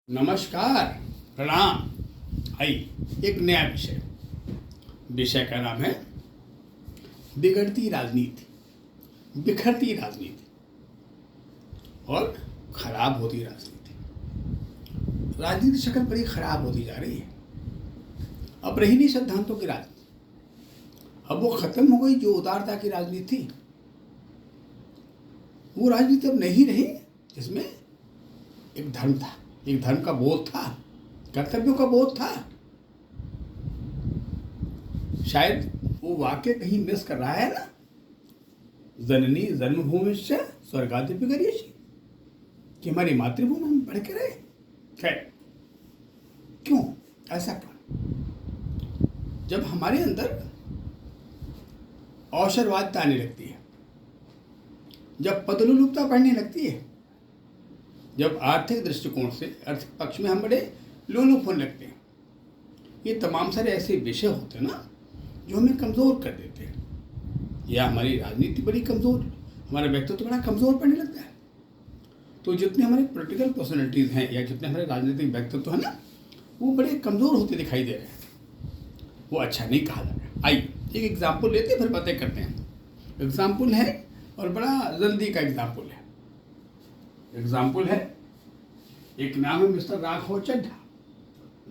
नमस्कार, प्रणाम। आइए एक नया विषय का नाम है बिगड़ती राजनीति, बिखरती राजनीति और खराब होती राजनीति। राजनीति शक्ल बड़ी खराब होती जा रही है। अब रही नहीं सिद्धांतों की राजनीति, अब वो खत्म हो गई। जो उदारता की राजनीति थी वो राजनीति अब नहीं रही, जिसमें एक धर्म था, एक धर्म का बोध था, कर्तव्यों का बोध था। शायद वो वाक्य कहीं मिस कर रहा है ना, जननी जन्मभूमिश्च स्वर्गादपि गरीयसी, कि हमारी मातृभूमि हम बढ़ के रहे। खैर, क्यों ऐसा क्यों? जब हमारे अंदर अवसरवादिता आने लगती है, जब पदलोलुपता बढ़ने लगती है, जब आर्थिक दृष्टिकोण से आर्थिक पक्ष में हम बड़े लोलुप होने लगते हैं, ये तमाम सारे ऐसे विषय होते हैं ना जो हमें कमज़ोर कर देते हैं, या हमारी राजनीति बड़ी कमज़ोर, हमारा व्यक्तित्व बड़ा कमज़ोर पड़ने लगता है। तो जितने हमारे पॉलिटिकल पर्सनैलिटीज़ हैं या जितने हमारे राजनीतिक व्यक्तित्व हैं ना, वो बड़े कमज़ोर होते दिखाई दे रहे हैं। वो अच्छा नहीं कहा जा रहा। आइए एक एग्जाम्पल लेते हैं, फिर बातें करते हैं। एग्जाम्पल है और बड़ा जल्दी का एग्जाम्पल है। एग्जाम्पल है, एक नाम है मिस्टर राघव चड्ढा।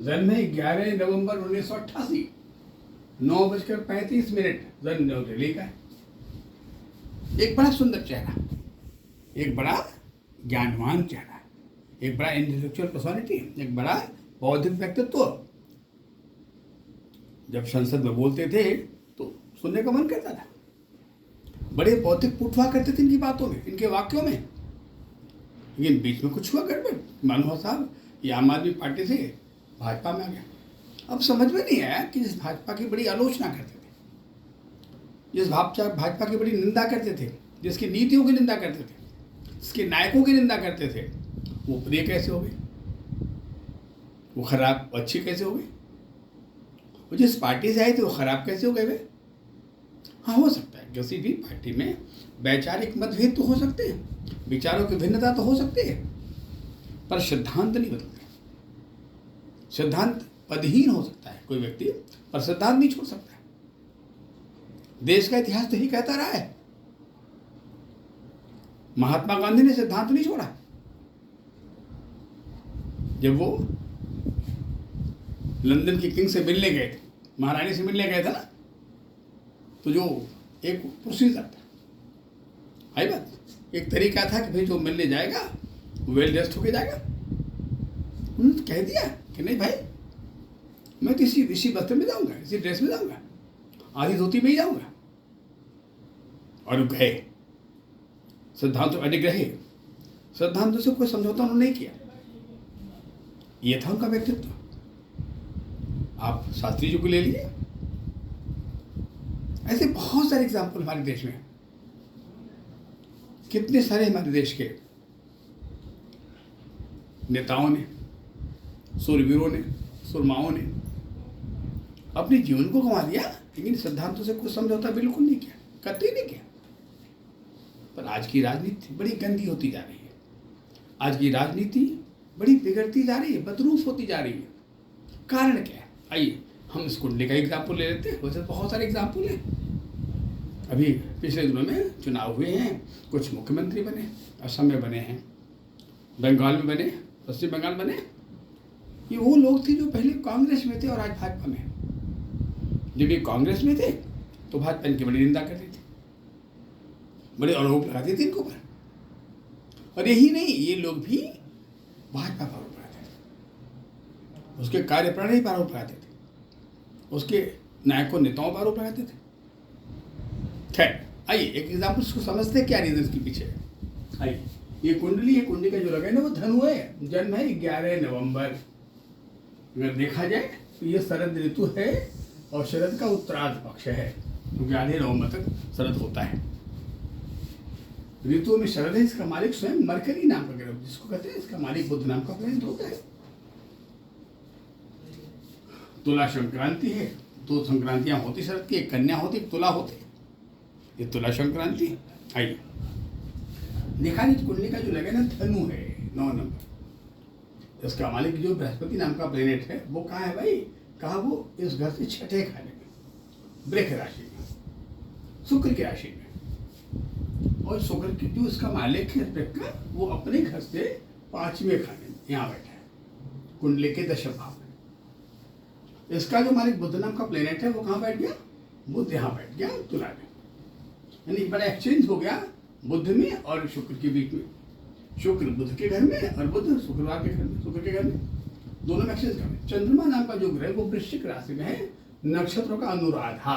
जन्म है 11 नवंबर 1988, 9:35 जन्म नई दिल्ली का है। एक बड़ा सुंदर चेहरा, एक बड़ा ज्ञानवान चेहरा, एक बड़ा इंटेलेक्चुअल पर्सनालिटी, एक बड़ा बौद्धिक व्यक्तित्व। जब संसद में बोलते थे तो सुनने का मन करता था। बड़े बौद्धिक पुट हुआ करते थे इनकी बातों में, इनके वाक्यों में। लेकिन बीच में कुछ हुआ गड़बड़, मनोहर साहब ये आम आदमी पार्टी से भाजपा में आ गया। अब समझ में नहीं आया कि जिस भाजपा की बड़ी आलोचना करते थे, जिस भाजपा की बड़ी निंदा करते थे, जिसकी नीतियों की निंदा करते थे, जिसके नायकों की निंदा करते थे, वो प्रिय कैसे हो गए, वो खराब अच्छी कैसे हो गए, वो जिस पार्टी से आए थे वो खराब कैसे हो गए वे? हाँ, हो सकता है किसी भी पार्टी में वैचारिक मतभेद तो हो सकते हैं, विचारों की भिन्नता तो हो सकती है, पर सिद्धांत नहीं बदलते। सिद्धांत पदहीन हो सकता है कोई व्यक्ति, पर सिद्धांत नहीं छोड़ सकता है। देश का इतिहास तो ही कहता रहा है। महात्मा गांधी ने सिद्धांत नहीं छोड़ा। जब वो लंदन की किंग से मिलने गए थे, महारानी से मिलने गए थे ना, तो जो एक प्रोसीजर था, आई बात, एक तरीका था कि भाई जो मिलने जाएगा वेल ड्रेस्ड होके जाएगा। उन्होंने तो कह दिया कि नहीं भाई, मैं तो इसी वस्त्र में जाऊंगा, इसी ड्रेस में जाऊंगा, आधी धोती में ही जाऊंगा। और गए, सिद्धांतों अडिग रहे, सिद्धांतों से कोई समझौता उन्होंने नहीं किया। ये था उनका व्यक्तित्व। आप शास्त्री जी को ले लीजिए, ऐसे बहुत सारे एग्जाम्पल हमारे देश में। कितने सारे हमारे देश के नेताओं ने, सूरवीरों ने, सुरमाओं ने अपने जीवन को गंवा दिया, लेकिन सिद्धांतों से कुछ समझौता बिल्कुल नहीं किया, कतई नहीं किया। पर आज की राजनीति बड़ी गंदी होती जा रही है। आज की राजनीति बड़ी बिगड़ती जा रही है, बदरूप होती जा रही है। कारण क्या है? आइए हम इस कुंडली का एग्जाम्पल ले लेते हैं। वैसे बहुत सारे एग्जाम्पल हैं। अभी पिछले दिनों में चुनाव हुए हैं, कुछ मुख्यमंत्री बने, असम में बने हैं, बंगाल में बने, पश्चिम बंगाल बने। ये वो लोग थे जो पहले कांग्रेस में थे और आज भाजपा में हैं। जब ये कांग्रेस में थे तो भाजपा इनकी बड़ी निंदा करती थी, बड़े आरोप लगाते थे इनको पर। और यही नहीं, ये लोग भी भाजपा पर आरोप लगाते थे, उसके कार्यप्रणाली पर आरोप लगाते थे, उसके नायकों नेताओं पर आरोप लगाते थे। खैर, आइए एक एग्जाम्पल उसको समझते हैं, क्या रीजन इसके पीछे है। आइए, ये कुंडली का जो लगा है ना, वो धनु है। जन्म है 11 नवंबर। अगर देखा जाए तो ये शरद ऋतु है और शरद का उत्तरार्ध पक्ष है, क्योंकि आधे नवंबर तक शरद होता है। ऋतु में शरद है। इसका मालिक स्वयं मरकरी नाम का ग्रह, जिसको कहते हैं, इसका मालिक बुध नाम का ग्रह होता है। तुला संक्रांति है। दो संक्रांतियां होती शरद की, एक कन्या होती, एक तुला होती। ये तुला संक्रांति। आइए देखा नहीं, कुंडली का जो लगे ना, धनु है 9 नंबर। इसका मालिक जो बृहस्पति नाम का प्लेनेट है वो कहाँ है भाई? कहा वो इस घर से छठे खाने में, वृष राशि में, शुक्र की राशि में। और शुक्र की जो इसका मालिक है का वो अपने घर से पांचवें खाने में यहाँ बैठा है, कुंडली के दशम भाव में। इसका जो मालिक बुध नाम का प्लेनेट है वो कहाँ बैठ गया? बुध यहाँ बैठ गया तुला में। यानी बड़ा एक्सचेंज हो गया बुध में और शुक्र के बीच में। शुक्र बुध के घर में और बुध शुक्रवार के घर में, शुक्र के घर में, दोनों में एक्सचेंज कर रहे। चंद्रमा नाम का जो ग्रह वो वृश्चिक राशि में है, नक्षत्रों का अनुराधा।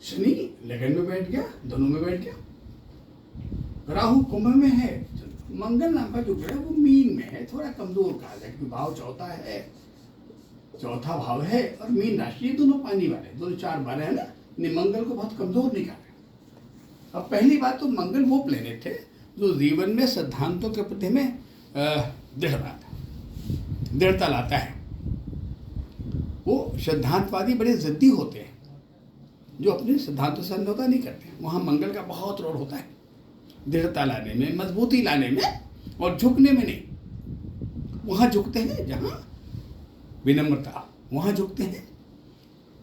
शनि लगन में बैठ गया, धनु में बैठ गया। राहु कुंभ में है। मंगल नाम का जो ग्रह वो मीन में है, थोड़ा कमजोर कहा जाए क्योंकि भाव चौथा है, चौथा भाव है और मीन राशि, दोनों पानी वाले, दोनों 4-12 है ना, मंगल को बहुत कमजोर नहीं कर रहे। अब पहली बात तो मंगल वो प्लेनेट है जो जीवन में सिद्धांतों के प्रति में दृढ़ता लाता है। वो सिद्धांतवादी बड़े जिद्दी होते हैं जो अपने सिद्धांतों से समझौता नहीं करते। वहाँ मंगल का बहुत रोल होता है दृढ़ता लाने में, मजबूती लाने में और झुकने में नहीं। वहाँ झुकते हैं जहाँ विनम्रता, वहाँ झुकते हैं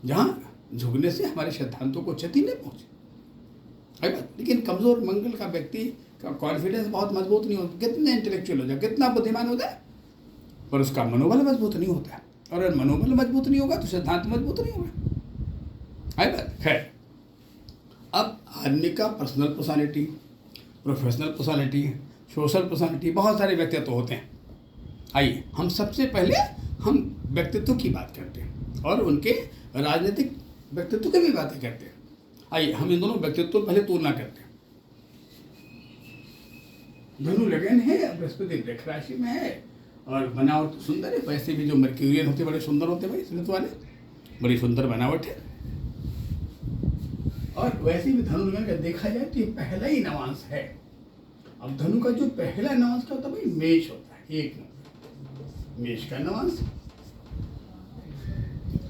जहाँ झुकने से हमारे सिद्धांतों को क्षति नहीं पहुँचे, है बात। लेकिन कमजोर मंगल का व्यक्ति का कॉन्फिडेंस बहुत मजबूत नहीं होता, कितने इंटेलेक्चुअल हो जाए, कितना बुद्धिमान होता है, पर उसका मनोबल मजबूत नहीं होता है। और अगर मनोबल मजबूत नहीं होगा तो सिद्धांत मजबूत नहीं होगा, है बात। खैर, अब आदमी का personal personality, professional personality, social personality, बहुत सारे व्यक्तित्व होते हैं। आइए हम सबसे पहले हम व्यक्तित्व की बात करते हैं और उनके राजनीतिक व्यक्तित्व की भी बातें करते हैं। आइए हम इन दोनों व्यक्तित्व पहले तुलना करते हैं। धनु लगन है, बृहस्पति वृष राशि में है और बनावट तो सुंदर है। वैसे भी जो मर्क्यूरियन होते बड़े सुंदर होते हैं भाई, स्मिथ वाले, बड़ी सुंदर बनावट है। और वैसे भी धनु लगन का देखा जाए तो ये पहला ही नवांश है। अब धनु का जो पहला नवांश क्या होता है भाई? मेष होता है, एक नंबर मेष का नवांश।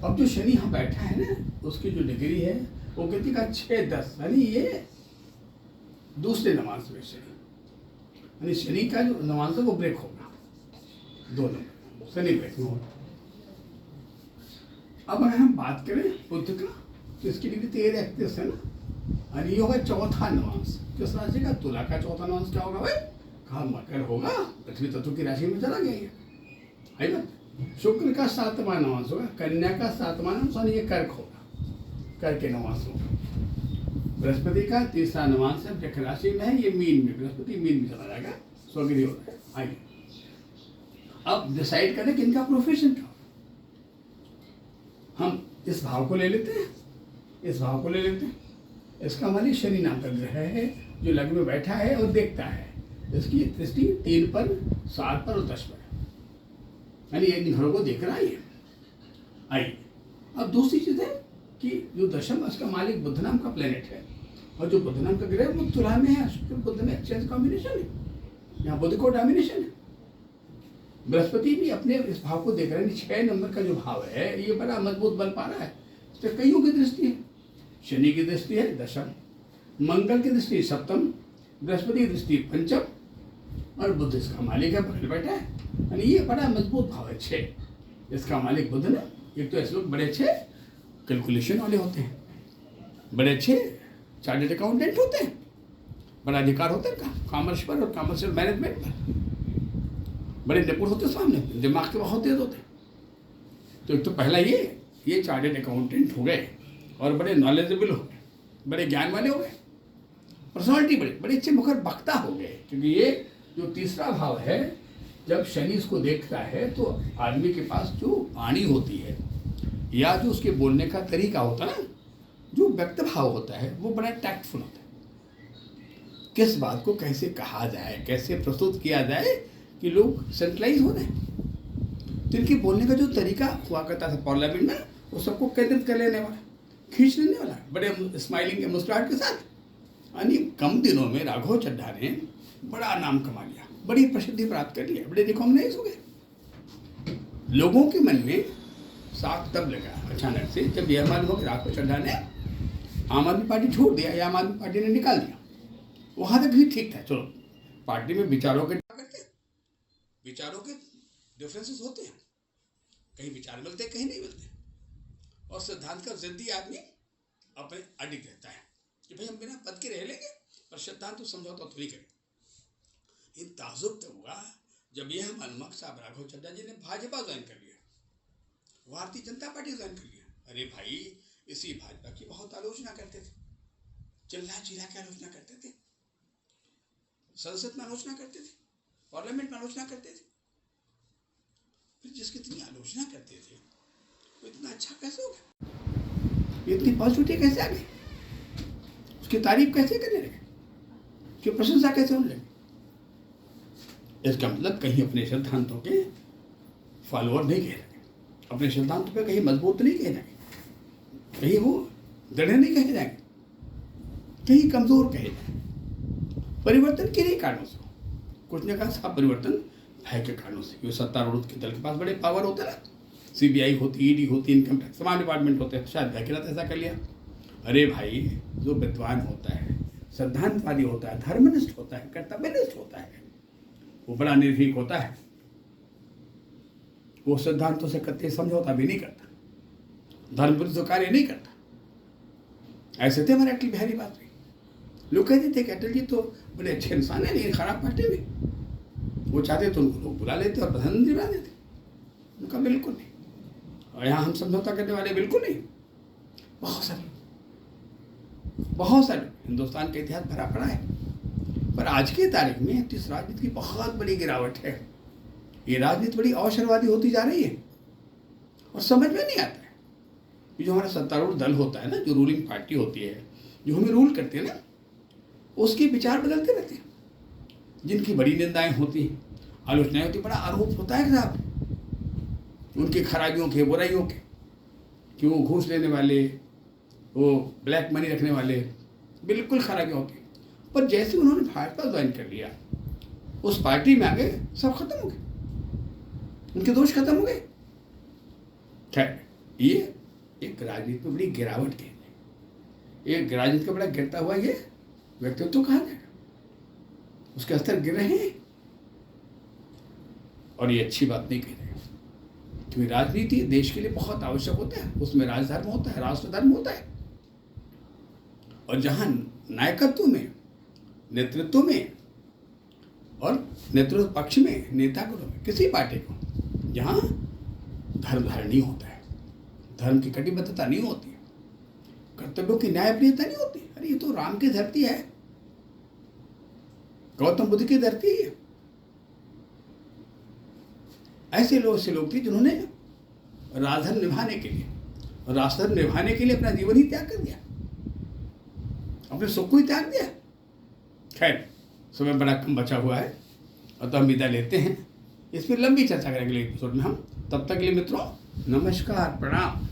अब जो शनि यहाँ बैठा है ना, उसकी जो डिग्री है वो कितनी का? 6-10, यानी ये दूसरे नवांश में शनि, यानी शनि का जो नवांश है वो ब्रेक होगा, 2 नंबर शनि ब्रेक में होगा। अब अगर हम बात करें बुध का तो इसकी डिग्री 13-31 है ना, और ये होगा चौथा नवांश। किस राशि का? तुला का चौथा नवांश क्या होगा भाई? कहा मकर होगा, पृथ्वी तत्व की राशि में चला गया ये, है ना। शुक्र का 7वां नवांश होगा, कन्या का 7वां नवांश, और ये कर्क होगा, कर्क के नवांश होगा। बृहस्पति का 3रा नवांश है, वृष राशि में है, ये मीन में, बृहस्पति मीन में चला जाएगा, स्वगृही होता है। आइए अब डिसाइड करें कि इनका प्रोफेशन क्या। हम इस भाव को ले लेते हैं, इस भाव को ले लेते हैं। इसका मालिक शनि नाम का ग्रह है जो लग्न में बैठा है और देखता है। इसकी दृष्टि 3 पर, 7 पर और 10 पर, यानी इन घरों को देख रहा है ये। आइए अब दूसरी चीज़ है कि जो दशम, इसका मालिक बुध नाम का प्लेनेट है और जो बुध नाम का ग्रह वो तुला में है। शुक्र बुध में एक्सचेंज कॉम्बिनेशन है, यहाँ बुध को डोमिनेशन है। बृहस्पति भी अपने इस भाव को देख रहे हैं। 6 नंबर का जो भाव है ये बड़ा मजबूत बन पा रहा है। इस पर कईयों की दृष्टि है, शनि की दृष्टि है दशम, मंगल की दृष्टि सप्तम, बृहस्पति की दृष्टि पंचम और बुध इसका मालिक है, बगल बैठा है, यानी ये बड़ा मजबूत भाव है 6। इसका मालिक बुध ना, एक तो ऐसे लोग बड़े अच्छे कैलकुलेशन वाले होते हैं, बड़े अच्छे चार्टर्ड अकाउंटेंट होते हैं, बड़ा अधिकार होता है कॉमर्स पर और कॉमर्शियल मैनेजमेंट पर, बड़े निपुण होते सामने, दिमाग के बहुत तेज होते। तो एक तो पहला ये चार्टर्ड अकाउंटेंट हो गए और बड़े नॉलेजेबल हो गए, बड़े ज्ञान वाले हो गए, पर्सनालिटी बड़े अच्छे मुखर वक्ता हो गए। क्योंकि ये जो तीसरा भाव है, जब शनि इसको देखता है तो आदमी के पास जो वाणी होती है या जो उसके बोलने का तरीका होता है ना, जो व्यक्त भाव होता है वो बड़ा टैक्टफुल होता है। किस बात को कैसे कहा जाए, कैसे प्रस्तुत किया जाए कि लोग सेंट्रलाइज हो जाए। तो इनके बोलने का जो तरीका हुआ करता था पार्लियामेंट में, वो सबको केंद्रित कर लेने वाला, खींच लेने वाला, बड़े स्माइलिंग मुस्कुराहट के साथ। यानी कम दिनों में राघव चड्ढा ने बड़ा नाम कमा लिया, बड़ी प्रसिद्धि प्राप्त कर लिया, बड़े रिकॉग्नाइज हो गए। लोगों के मन में साफ तब लगा अचानक से जब यह मालूम हो कि राघव चड्ढा ने आम आदमी पार्टी छोड़ दिया या आम आदमी पार्टी ने निकाल दिया। वहाँ तक भी ठीक था, चलो पार्टी में विचारों के विचारों के डिफरेंसेस होते हैं, कहीं विचार मिलते हैं, कहीं नहीं मिलते। और सिद्धांत का जिद्दी आदमी अपने अडिग रहता है कि भाई हम बिना पद के रह लेंगे, पर सिद्धांत तो समझौता तो नहीं करेंगे। इन ताजुब तब हुआ जब यह मनमोहन साहब राघव चड्ढा जी ने भाजपा ज्वाइन कर लिया, भारतीय जनता पार्टी ज्वाइन कर लिया। अरे भाई, इसी भाजपा की बहुत आलोचना करते थे, चिल्ला चिल्ला के आलोचना करते थे, संसद में आलोचना करते थे, पार्लियामेंट में आलोचना करते थे। फिर जिसकी इतनी आलोचना करते थे वो इतना अच्छा कैसे हो गया, इतनी पॉजिटिविटी कैसे आ गई, उसकी तारीफ कैसे करने लगे, उसकी प्रशंसा कैसे होने लगी। इसका मतलब कहीं अपने सिद्धांतों के फॉलोअर नहीं कह रहे, अपने सिद्धांतों पे कहीं मजबूत नहीं कह जाएंगे, कहीं वो दृढ़ नहीं कहे जाएंगे, कहीं कमजोर कहे जाएंगे। परिवर्तन किन्हीं कारणों से, कुछ ने कहा साहब परिवर्तन भय के कारणों से, क्योंकि सत्तारूढ़ के दल के पास बड़े पावर होते ना, सीबीआई होती, ईडी होती, इनकम टैक्स तमाम डिपार्टमेंट होते हैं, शायद भय के साथ ऐसा कर लिया। अरे भाई, जो विद्वान होता है, सिद्धांतवादी होता है, धर्मनिष्ठ होता है, कर्तव्यनिष्ठ होता है, वो बड़ा निर्भीक होता है, वो सिद्धांतों से कतई समझौता भी नहीं करता, धर्म विरुद्ध कार्य नहीं करता। ऐसे थे हमारे अटल बिहारी वाजपेयी। लोग कहते थे कि अटल जी तो बड़े अच्छे इंसान है, लेकिन खराब पार्टी में, वो चाहते तो उनको लोग बुला लेते और प्रधानमंत्री बना देते। उनका बिल्कुल नहीं, और यहाँ हम समझौता करने वाले बिल्कुल नहीं। बहुत सारे हिंदुस्तान का इतिहास भरा पड़ा है, पर आज की तारीख में इस राजनीति की बहुत बड़ी गिरावट है। ये राजनीति बड़ी अवसरवादी होती जा रही है और समझ में नहीं आता है। ये जो हमारा सत्तारूढ़ दल होता है ना, जो रूलिंग पार्टी होती है, जो हमें रूल करती है ना, उसके विचार बदलते रहते हैं। जिनकी बड़ी निंदाएं होती हैं, आलोचनाएं होती, बड़ा आरोप होता है साहब उनकी खराबियों के, बुराइयों के, कि वो घूस लेने वाले, वो ब्लैक मनी रखने वाले, बिल्कुल खराबियाँ होती। पर जैसे उन्होंने भाजपा ज्वाइन कर लिया, उस पार्टी में आ गए, सब खत्म हो गए, उनके दोष खत्म हो गए। खैर, ये एक राजनीति में बड़ी गिरावट के, एक राजनीति का बड़ा गिरता हुआ ये व्यक्तित्व तो कहा जाएगा, उसके स्तर गिर रहे हैं। और ये अच्छी बात नहीं कह रहे, क्योंकि राजनीति देश के लिए बहुत आवश्यक होता है, उसमें राजधर्म होता है, राष्ट्रधर्म होता है। और जहाँ नायकत्व में, नेतृत्व में और नेतृत्व पक्ष में, नेता को, किसी पार्टी को, जहाँ धर्म धारण नहीं होता है, धर्म की कटिबद्धता नहीं होती है, कर्तव्यों की न्यायप्रियता नहीं होती। अरे ये तो राम की धरती है, गौतम बुद्ध की धरती है। ऐसे लोग थे जिन्होंने राजधर्म निभाने के लिए, राष्ट्रधर्म निभाने के लिए अपना जीवन ही त्याग कर दिया, अपने सुख को ही त्याग दिया। खैर, समय बड़ा कम बचा हुआ है और तो हम विदा लेते हैं। इस पर लंबी चर्चा करेंगे अगले एपिसोड में हम। तब तक के लिए मित्रों, नमस्कार, प्रणाम।